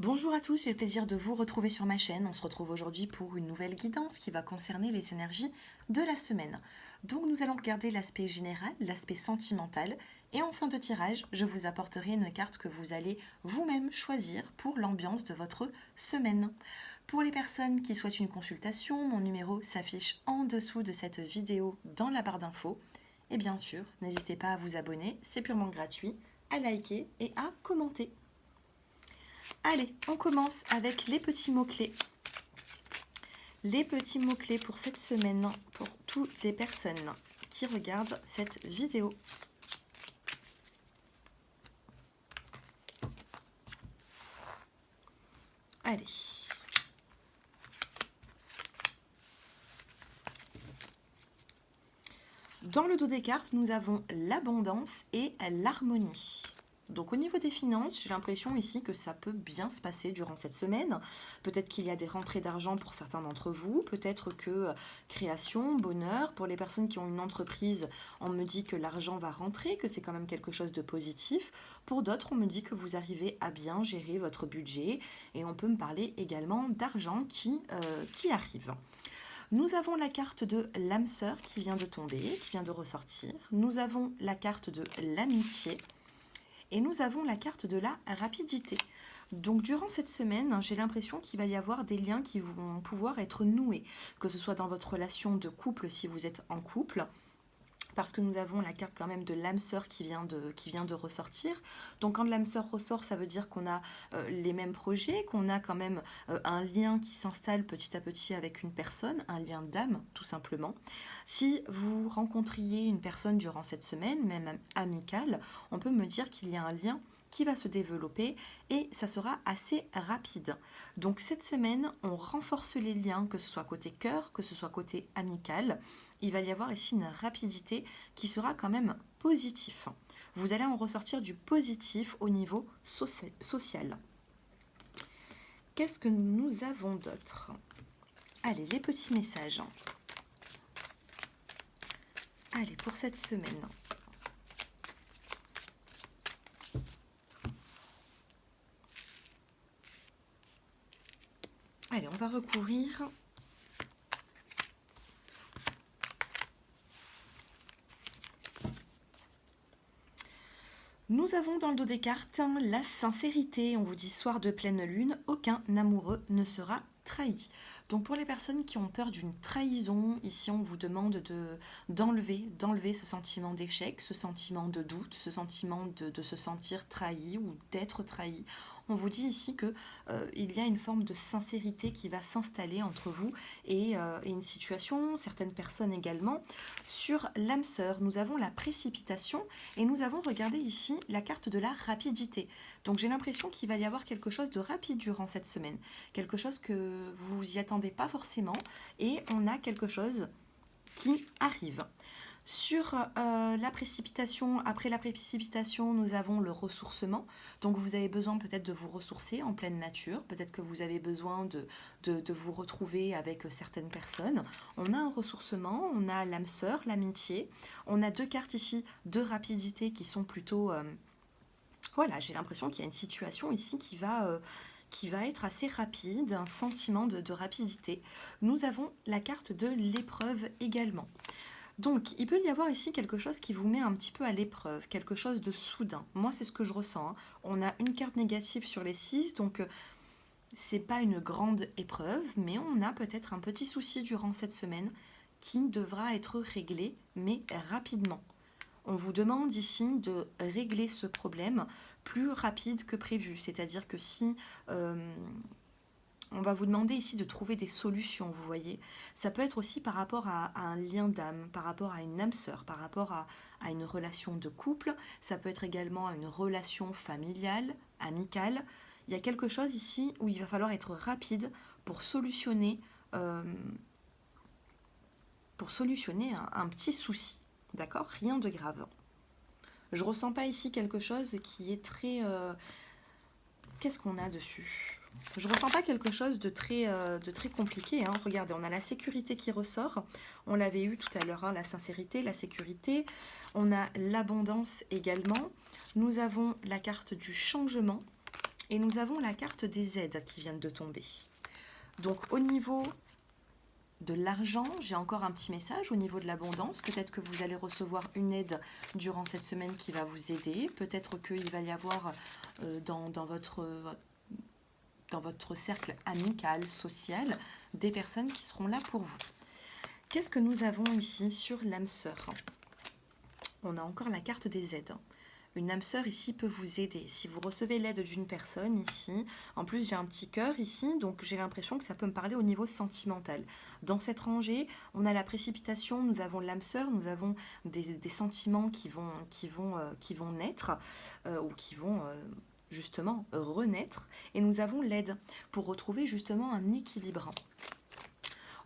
Bonjour à tous, j'ai le plaisir de vous retrouver sur ma chaîne. On se retrouve aujourd'hui pour une nouvelle guidance qui va concerner les énergies de la semaine. Donc nous allons regarder l'aspect général, l'aspect sentimental et en fin de tirage, je vous apporterai une carte que vous allez vous-même choisir pour l'ambiance de votre semaine. Pour les personnes qui souhaitent une consultation, mon numéro s'affiche en dessous de cette vidéo dans la barre d'infos. Et bien sûr, n'hésitez pas à vous abonner, c'est purement gratuit, à liker et à commenter. Allez, on commence avec les petits mots-clés. Les petits mots-clés pour cette semaine, pour toutes les personnes qui regardent cette vidéo. Allez. Dans le dos des cartes, nous avons l'abondance et l'harmonie. Donc au niveau des finances, j'ai l'impression ici que ça peut bien se passer durant cette semaine. Peut-être qu'il y a des rentrées d'argent pour certains d'entre vous, peut-être que création, bonheur. Pour les personnes qui ont une entreprise, on me dit que l'argent va rentrer, que c'est quand même quelque chose de positif. Pour d'autres, on me dit que vous arrivez à bien gérer votre budget et on peut me parler également d'argent qui arrive. Nous avons la carte de l'âme sœur qui vient de tomber, qui vient de ressortir. Nous avons la carte de l'amitié. Et nous avons la carte de la rapidité. Donc durant cette semaine, j'ai l'impression qu'il va y avoir des liens qui vont pouvoir être noués, que ce soit dans votre relation de couple si vous êtes en couple, parce que nous avons la carte quand même de l'âme sœur qui vient de ressortir. Donc quand l'âme sœur ressort, ça veut dire qu'on a les mêmes projets, qu'on a quand même un lien qui s'installe petit à petit avec une personne, un lien d'âme tout simplement. Si vous rencontriez une personne durant cette semaine, même amicale, on peut me dire qu'il y a un lien qui va se développer et ça sera assez rapide. Donc cette semaine, on renforce les liens, que ce soit côté cœur, que ce soit côté amical. Il va y avoir ici une rapidité qui sera quand même positif. Vous allez en ressortir du positif au niveau social. Qu'est-ce que nous avons d'autre? Allez, les petits messages. Allez, pour cette semaine. Allez, on va recouvrir. Nous avons dans le dos des cartes la sincérité. On vous dit soir de pleine lune, aucun amoureux ne sera trahi. Donc pour les personnes qui ont peur d'une trahison, ici on vous demande d'enlever ce sentiment d'échec, ce sentiment de doute, ce sentiment de se sentir trahi ou d'être trahi. On vous dit ici que il y a une forme de sincérité qui va s'installer entre vous et une situation, certaines personnes également. Sur l'âme sœur, nous avons la précipitation et nous avons regardé ici la carte de la rapidité. Donc j'ai l'impression qu'il va y avoir quelque chose de rapide durant cette semaine, quelque chose que vous n'y attendez pas forcément et on a quelque chose qui arrive. Sur la précipitation, après la précipitation, nous avons le ressourcement. Donc vous avez besoin peut-être de vous ressourcer en pleine nature. Peut-être que vous avez besoin de vous retrouver avec certaines personnes. On a un ressourcement, on a l'âme sœur, l'amitié. On a deux cartes ici de rapidité qui sont plutôt... voilà, j'ai l'impression qu'il y a une situation ici qui va être assez rapide, un sentiment de rapidité. Nous avons la carte de l'épreuve également. Donc, il peut y avoir ici quelque chose qui vous met un petit peu à l'épreuve, quelque chose de soudain. Moi, c'est ce que je ressens. Hein. On a une carte négative sur les 6, donc c'est pas une grande épreuve, mais on a peut-être un petit souci durant cette semaine qui devra être réglé, mais rapidement. On vous demande ici de régler ce problème plus rapide que prévu. C'est-à-dire que si... on va vous demander ici de trouver des solutions, vous voyez. Ça peut être aussi par rapport à un lien d'âme, par rapport à une âme sœur, par rapport à une relation de couple. Ça peut être également une relation familiale, amicale. Il y a quelque chose ici où il va falloir être rapide pour solutionner un petit souci. D'accord? Rien de grave. Je ressens pas ici quelque chose qui est très... qu'est-ce qu'on a dessus? Je ressens pas quelque chose de très compliqué. Hein. Regardez, on a la sécurité qui ressort. On l'avait eu tout à l'heure, hein, la sincérité, la sécurité. On a l'abondance également. Nous avons la carte du changement. Et nous avons la carte des aides qui viennent de tomber. Donc au niveau de l'argent, j'ai encore un petit message au niveau de l'abondance. Peut-être que vous allez recevoir une aide durant cette semaine qui va vous aider. Peut-être qu'il va y avoir dans votre cercle amical, social, des personnes qui seront là pour vous. Qu'est-ce que nous avons ici sur l'âme sœur? On a encore la carte des aides. Une âme sœur ici peut vous aider. Si vous recevez l'aide d'une personne ici, en plus j'ai un petit cœur ici, donc j'ai l'impression que ça peut me parler au niveau sentimental. Dans cette rangée, on a la précipitation, nous avons l'âme sœur, nous avons des sentiments qui vont naître ou qui vont justement renaître, et nous avons l'aide pour retrouver justement un équilibre.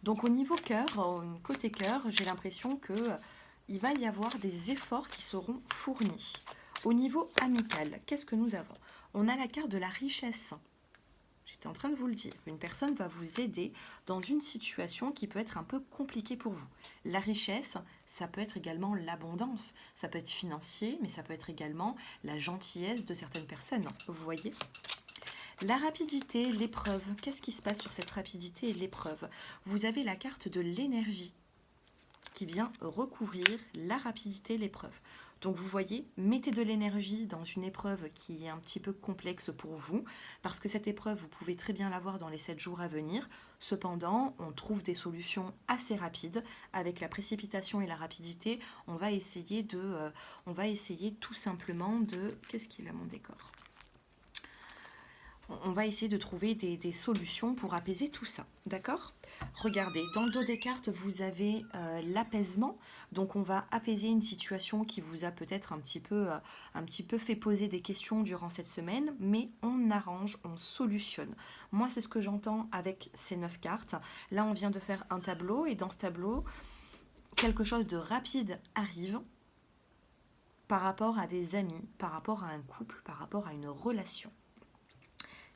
Donc au niveau cœur, côté cœur, j'ai l'impression que il va y avoir des efforts qui seront fournis. Au niveau amical, qu'est-ce que nous avons? On a la carte de la richesse. J'étais en train de vous le dire. Une personne va vous aider dans une situation qui peut être un peu compliquée pour vous. La richesse, ça peut être également l'abondance. Ça peut être financier, mais ça peut être également la gentillesse de certaines personnes. Vous voyez ? La rapidité, l'épreuve. Qu'est-ce qui se passe sur cette rapidité et l'épreuve? Vous avez la carte de l'énergie qui vient recouvrir la rapidité et l'épreuve. Donc vous voyez, mettez de l'énergie dans une épreuve qui est un petit peu complexe pour vous, parce que cette épreuve, vous pouvez très bien l'avoir dans les 7 jours à venir. Cependant, on trouve des solutions assez rapides. Avec la précipitation et la rapidité, on va essayer tout simplement de... Qu'est-ce qu'il a mon décor? On va essayer de trouver des solutions pour apaiser tout ça, d'accord? Regardez, dans le dos des cartes, vous avez l'apaisement. Donc, on va apaiser une situation qui vous a peut-être un petit peu fait poser des questions durant cette semaine, mais on arrange, on solutionne. Moi, c'est ce que j'entends avec ces 9 cartes. Là, on vient de faire un tableau, et dans ce tableau, quelque chose de rapide arrive par rapport à des amis, par rapport à un couple, par rapport à une relation.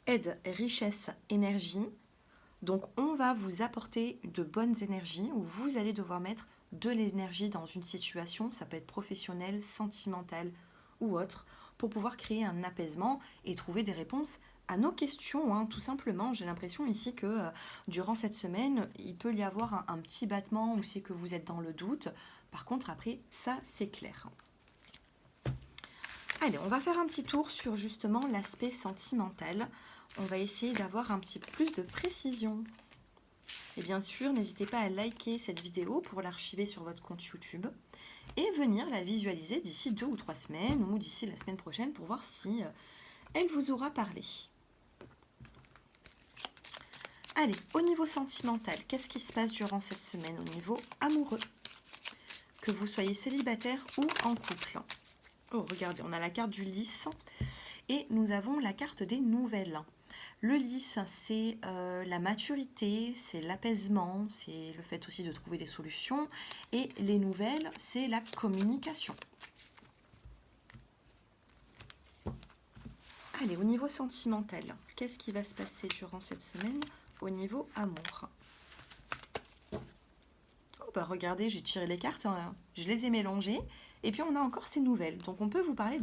Aide, richesse, énergie. Donc on va vous apporter de bonnes énergies, où vous allez devoir mettre de l'énergie dans une situation, ça peut être professionnelle, sentimentale ou autre, pour pouvoir créer un apaisement et trouver des réponses à nos questions, hein, tout simplement. J'ai l'impression ici que durant cette semaine, il peut y avoir un petit battement où c'est que vous êtes dans le doute. Par contre, après, ça c'est clair. Allez, on va faire un petit tour sur justement l'aspect sentimental. On va essayer d'avoir un petit peu plus de précision. Et bien sûr, n'hésitez pas à liker cette vidéo pour l'archiver sur votre compte YouTube et venir la visualiser d'ici 2 ou 3 semaines ou d'ici la semaine prochaine pour voir si elle vous aura parlé. Allez, au niveau sentimental, qu'est-ce qui se passe durant cette semaine au niveau amoureux? Que vous soyez célibataire ou en couple. Oh, regardez, on a la carte du lys et nous avons la carte des nouvelles. Le lys, c'est la maturité, c'est l'apaisement, c'est le fait aussi de trouver des solutions. Et les nouvelles, c'est la communication. Allez, au niveau sentimental, qu'est-ce qui va se passer durant cette semaine au niveau amour? Oh, bah regardez, j'ai tiré les cartes, hein, je les ai mélangées. Et puis on a encore ces nouvelles. Donc on peut vous parler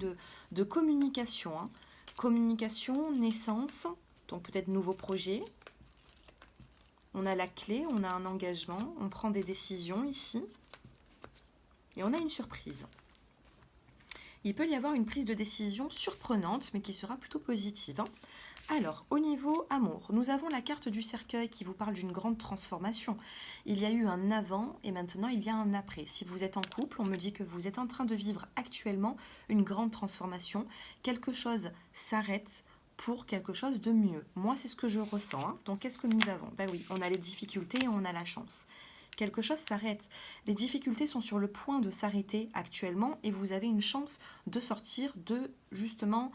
de communication. Hein. Communication, naissance, donc peut-être nouveau projet. On a la clé, on a un engagement, on prend des décisions ici. Et on a une surprise. Il peut y avoir une prise de décision surprenante, mais qui sera plutôt positive. Hein. Alors, au niveau amour, nous avons la carte du cercueil qui vous parle d'une grande transformation. Il y a eu un avant et maintenant il y a un après. Si vous êtes en couple, on me dit que vous êtes en train de vivre actuellement une grande transformation. Quelque chose s'arrête pour quelque chose de mieux. Moi, c'est ce que je ressens. Hein. Donc, qu'est-ce que nous avons? Ben oui, on a les difficultés et on a la chance. Quelque chose s'arrête. Les difficultés sont sur le point de s'arrêter actuellement et vous avez une chance de sortir de, justement,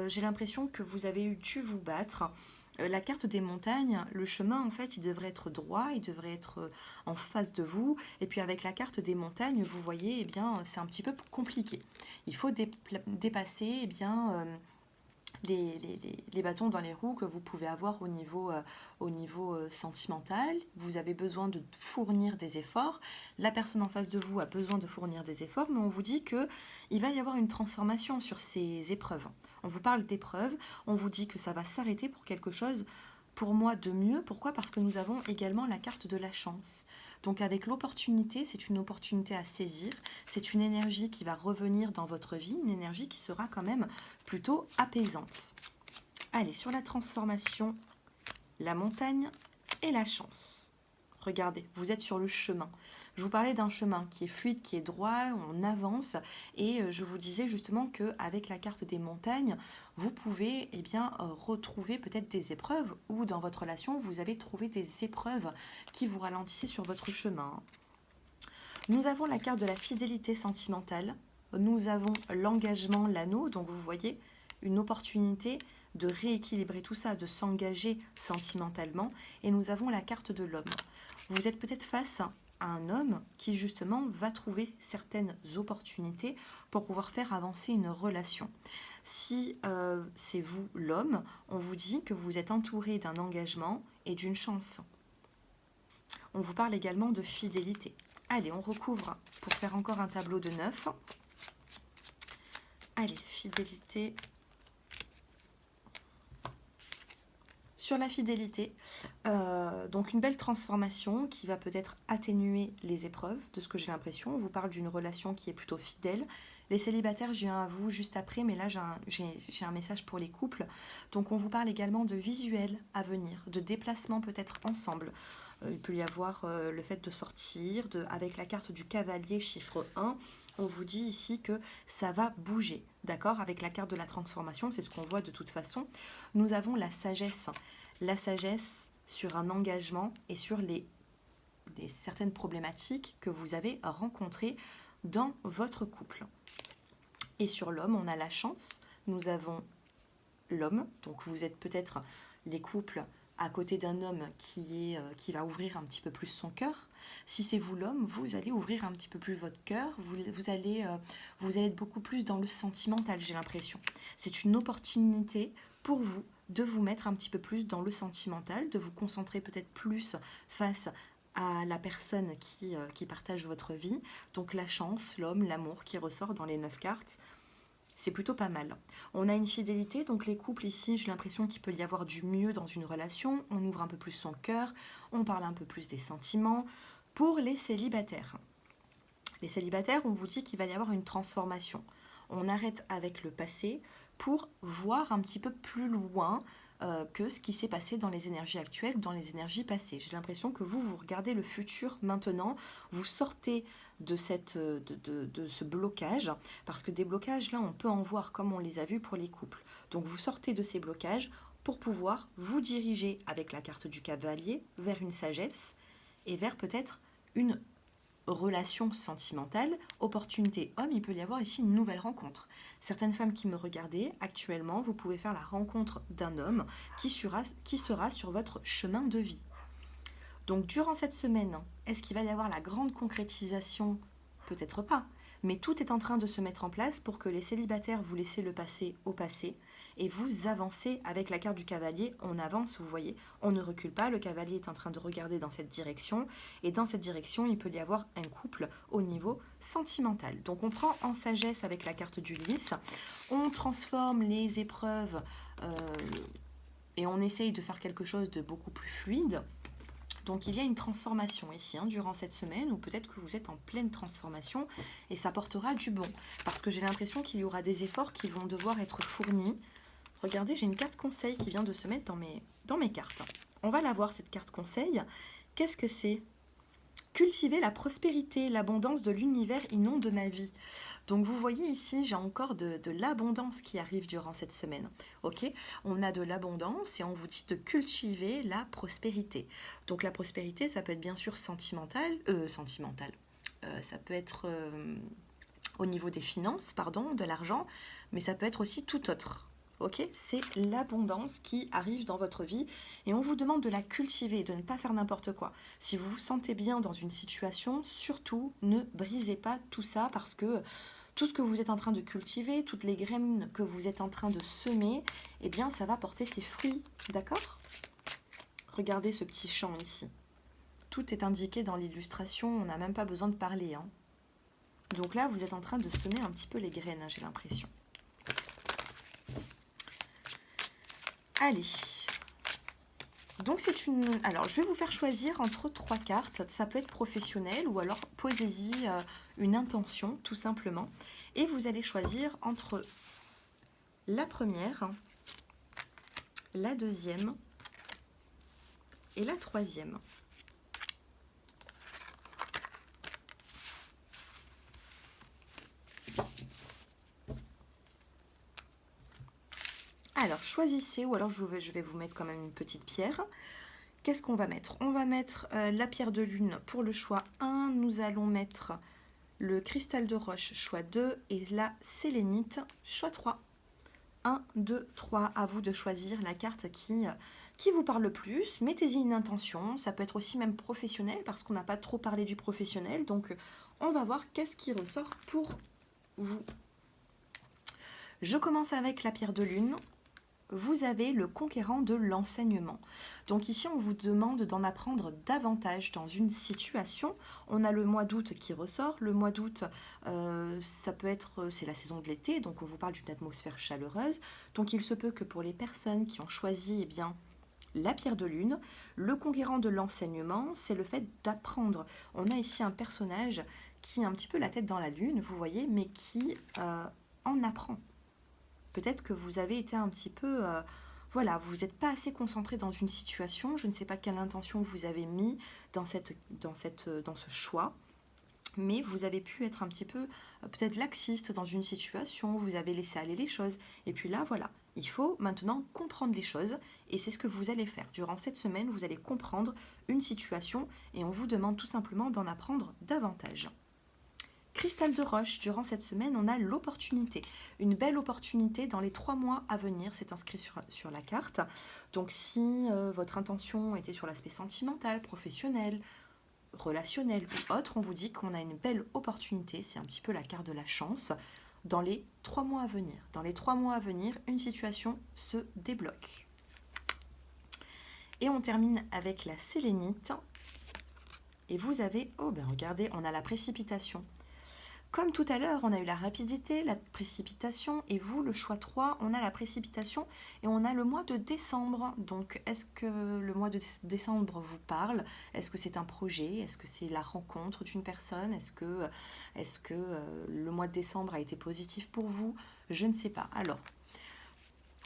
j'ai l'impression que vous avez dû vous battre. La carte des montagnes, le chemin, en fait, il devrait être droit, il devrait être en face de vous. Et puis avec la carte des montagnes, vous voyez, eh bien, c'est un petit peu compliqué. Il faut dépasser, eh bien, les bâtons dans les roues que vous pouvez avoir au niveau sentimental. Vous avez besoin de fournir des efforts. La personne en face de vous a besoin de fournir des efforts, mais on vous dit qu'il va y avoir une transformation sur ces épreuves. On vous parle d'épreuves, on vous dit que ça va s'arrêter pour quelque chose, pour moi, de mieux. Pourquoi? Parce que nous avons également la carte de la chance. Donc avec l'opportunité, c'est une opportunité à saisir, c'est une énergie qui va revenir dans votre vie, une énergie qui sera quand même plutôt apaisante. Allez, sur la transformation, la montagne et la chance. Regardez, vous êtes sur le chemin. Je vous parlais d'un chemin qui est fluide, qui est droit, on avance, et je vous disais justement qu'avec la carte des montagnes, vous pouvez retrouver peut-être des épreuves, ou dans votre relation, vous avez trouvé des épreuves qui vous ralentissaient sur votre chemin. Nous avons la carte de la fidélité sentimentale, nous avons l'engagement, l'anneau, donc vous voyez une opportunité de rééquilibrer tout ça, de s'engager sentimentalement, et nous avons la carte de l'homme. Vous êtes peut-être face à un homme qui justement va trouver certaines opportunités pour pouvoir faire avancer une relation. Si c'est vous l'homme, on vous dit que vous êtes entouré d'un engagement et d'une chance. On vous parle également de fidélité. Allez, on recouvre pour faire encore un tableau de 9. Allez, fidélité. Sur la fidélité, donc une belle transformation qui va peut-être atténuer les épreuves, de ce que j'ai l'impression. On vous parle d'une relation qui est plutôt fidèle. Les célibataires, je viens à vous juste après, mais là j'ai un message pour les couples. Donc on vous parle également de visuels à venir, de déplacements peut-être ensemble. Il peut y avoir le fait de sortir, avec la carte du cavalier chiffre 1, on vous dit ici que ça va bouger, d'accord? Avec la carte de la transformation, c'est ce qu'on voit de toute façon. Nous avons la sagesse sur un engagement et sur certaines problématiques que vous avez rencontrées dans votre couple. Et sur l'homme, on a la chance, nous avons l'homme, donc vous êtes peut-être les couples à côté d'un homme qui va ouvrir un petit peu plus son cœur. Si c'est vous l'homme, vous allez ouvrir un petit peu plus votre cœur, vous allez être beaucoup plus dans le sentimental, j'ai l'impression. C'est une opportunité pour vous de vous mettre un petit peu plus dans le sentimental, de vous concentrer peut-être plus face à la personne qui partage votre vie. Donc la chance, l'homme, l'amour qui ressort dans les 9 cartes. C'est plutôt pas mal. On a une fidélité, donc les couples ici, j'ai l'impression qu'il peut y avoir du mieux dans une relation. On ouvre un peu plus son cœur, on parle un peu plus des sentiments. Pour les célibataires, on vous dit qu'il va y avoir une transformation. On arrête avec le passé pour voir un petit peu plus loin que ce qui s'est passé dans les énergies actuelles ou dans les énergies passées. J'ai l'impression que vous regardez le futur maintenant, vous sortez de ce blocage, parce que des blocages, là, on peut en voir comme on les a vus pour les couples. Donc vous sortez de ces blocages pour pouvoir vous diriger avec la carte du cavalier vers une sagesse et vers peut-être une relation sentimentale, opportunité homme, il peut y avoir ici une nouvelle rencontre. Certaines femmes qui me regardaient actuellement, vous pouvez faire la rencontre d'un homme qui sera sur votre chemin de vie. Donc durant cette semaine, est-ce qu'il va y avoir la grande concrétisation? Peut-être pas, mais tout est en train de se mettre en place pour que les célibataires vous laissez le passé au passé et vous avancez avec la carte du cavalier. On avance, vous voyez, on ne recule pas, le cavalier est en train de regarder dans cette direction et dans cette direction, il peut y avoir un couple au niveau sentimental. Donc on prend en sagesse avec la carte du lys, on transforme les épreuves et on essaye de faire quelque chose de beaucoup plus fluide. Donc il y a une transformation ici durant cette semaine, ou peut-être que vous êtes en pleine transformation et ça portera du bon. Parce que j'ai l'impression qu'il y aura des efforts qui vont devoir être fournis. Regardez, j'ai une carte conseil qui vient de se mettre dans mes cartes. On va la voir, cette carte conseil. Qu'est-ce que c'est? Cultiver la prospérité, l'abondance de l'univers inonde ma vie. Donc vous voyez ici, j'ai encore de l'abondance qui arrive durant cette semaine. Ok, on a de l'abondance et on vous dit de cultiver la prospérité. Donc la prospérité, ça peut être bien sûr sentimental. Ça peut être au niveau des finances, de l'argent, mais ça peut être aussi tout autre. Ok, c'est l'abondance qui arrive dans votre vie et on vous demande de la cultiver, de ne pas faire n'importe quoi. Si vous vous sentez bien dans une situation, surtout ne brisez pas tout ça parce que Tout ce que vous êtes en train de cultiver, toutes les graines que vous êtes en train de semer, eh bien, ça va porter ses fruits, d'accord? Regardez ce petit champ ici. Tout est indiqué dans l'illustration, on n'a même pas besoin de parler, hein. Donc là, vous êtes en train de semer un petit peu les graines, hein, j'ai l'impression. Allez. Donc c'est une... Alors, je vais vous faire choisir entre 3 cartes. Ça peut être professionnel ou alors posez-y une intention, tout simplement. Et vous allez choisir entre la première, la deuxième et la troisième. Alors, choisissez, ou alors je vais vous mettre quand même une petite pierre. Qu'est-ce qu'on va mettre? On va mettre la pierre de lune pour le choix 1. Nous allons mettre le cristal de roche, choix 2. Et la sélénite, choix 3. 1, 2, 3. À vous de choisir la carte qui vous parle le plus. Mettez-y une intention. Ça peut être aussi même professionnel, parce qu'on n'a pas trop parlé du professionnel. Donc, on va voir qu'est-ce qui ressort pour vous. Je commence avec la pierre de lune. Vous avez le conquérant de l'enseignement. Donc ici, on vous demande d'en apprendre davantage dans une situation. On a le mois d'août qui ressort. Le mois d'août, ça peut être, c'est la saison de l'été, donc on vous parle d'une atmosphère chaleureuse. Donc il se peut que pour les personnes qui ont choisi, eh bien, la pierre de lune, le conquérant de l'enseignement, c'est le fait d'apprendre. On a ici un personnage qui a un petit peu la tête dans la lune, vous voyez, mais qui en apprend. Peut-être que vous avez été un petit peu... voilà, vous n'êtes pas assez concentré dans une situation. Je ne sais pas quelle intention vous avez mis dans ce choix. Mais vous avez pu être un petit peu peut-être laxiste dans une situation. Vous avez laissé aller les choses. Et puis là, voilà. Il faut maintenant comprendre les choses. Et c'est ce que vous allez faire. Durant cette semaine, vous allez comprendre une situation. Et on vous demande tout simplement d'en apprendre davantage. Cristal de roche, durant cette semaine, on a l'opportunité. Une belle opportunité dans les 3 mois à venir, c'est inscrit sur la carte. Donc si votre intention était sur l'aspect sentimental, professionnel, relationnel ou autre, on vous dit qu'on a une belle opportunité, c'est un petit peu la carte de la chance, dans les 3 mois à venir. Dans les 3 mois à venir, une situation se débloque. Et on termine avec la sélénite. Et vous avez, oh ben regardez, on a la précipitation. Comme tout à l'heure, on a eu la rapidité, la précipitation, et vous, le choix 3, on a la précipitation, et on a le mois de décembre. Donc, est-ce que le mois de décembre vous parle? Est-ce que c'est un projet? Est-ce que c'est la rencontre d'une personne? Est-ce que le mois de décembre a été positif pour vous? Je ne sais pas. Alors,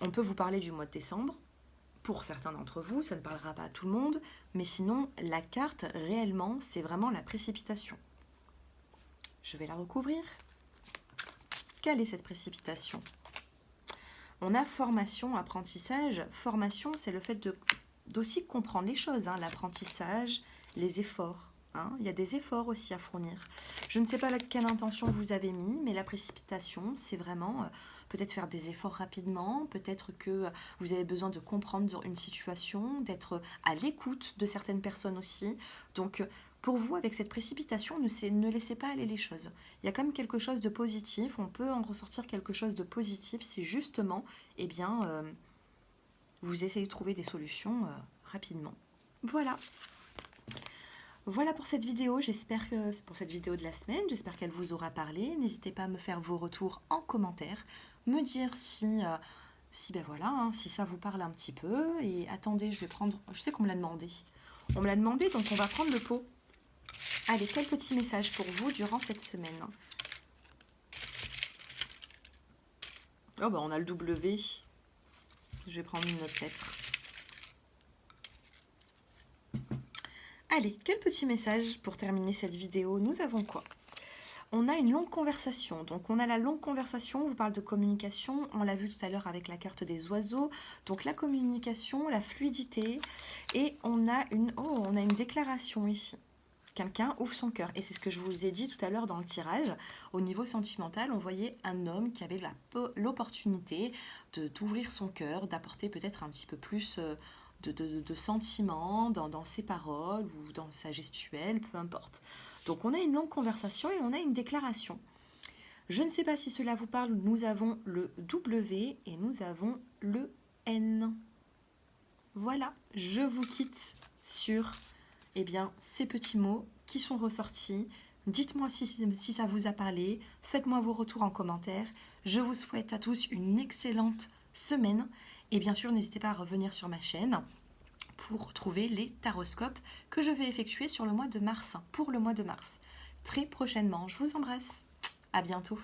on peut vous parler du mois de décembre. Pour certains d'entre vous, ça ne parlera pas à tout le monde, mais sinon, la carte, réellement, c'est vraiment la précipitation. Je vais la recouvrir. Quelle est cette précipitation? On a formation, apprentissage. Formation, c'est le fait d'aussi comprendre les choses, hein, l'apprentissage, les efforts. Hein. Il y a des efforts aussi à fournir. Je ne sais pas quelle intention vous avez mis, mais la précipitation, c'est vraiment peut-être faire des efforts rapidement, peut-être que vous avez besoin de comprendre une situation, d'être à l'écoute de certaines personnes aussi. Donc, pour vous, avec cette précipitation, ne laissez pas aller les choses. Il y a quand même quelque chose de positif. On peut en ressortir quelque chose de positif si justement, eh bien, vous essayez de trouver des solutions rapidement. Voilà. Voilà pour cette vidéo. J'espère que c'est pour cette vidéo de la semaine. J'espère qu'elle vous aura parlé. N'hésitez pas à me faire vos retours en commentaire. Me dire si ben voilà, hein, si ça vous parle un petit peu. Et attendez, je vais prendre... Je sais qu'on me l'a demandé. On me l'a demandé, donc on va prendre le pot. Allez, quel petit message pour vous durant cette semaine? Oh, bah on a le W. Je vais prendre une autre lettre. Allez, quel petit message pour terminer cette vidéo? Nous avons quoi? On a une longue conversation. Donc, on a la longue conversation, on vous parle de communication. On l'a vu tout à l'heure avec la carte des oiseaux. Donc, la communication, la fluidité. Et on a une déclaration ici. Quelqu'un ouvre son cœur. Et c'est ce que je vous ai dit tout à l'heure dans le tirage. Au niveau sentimental, on voyait un homme qui avait l'opportunité d'ouvrir son cœur, d'apporter peut-être un petit peu plus de sentiments dans ses paroles ou dans sa gestuelle, peu importe. Donc on a une longue conversation et on a une déclaration. Je ne sais pas si cela vous parle, nous avons le W et nous avons le N. Voilà, je vous quitte sur ces petits mots qui sont ressortis. Dites-moi si ça vous a parlé, faites-moi vos retours en commentaire. Je vous souhaite à tous une excellente semaine et bien sûr n'hésitez pas à revenir sur ma chaîne pour trouver les taroscopes que je vais effectuer sur le mois de mars, pour le mois de mars. Très prochainement, je vous embrasse. À bientôt.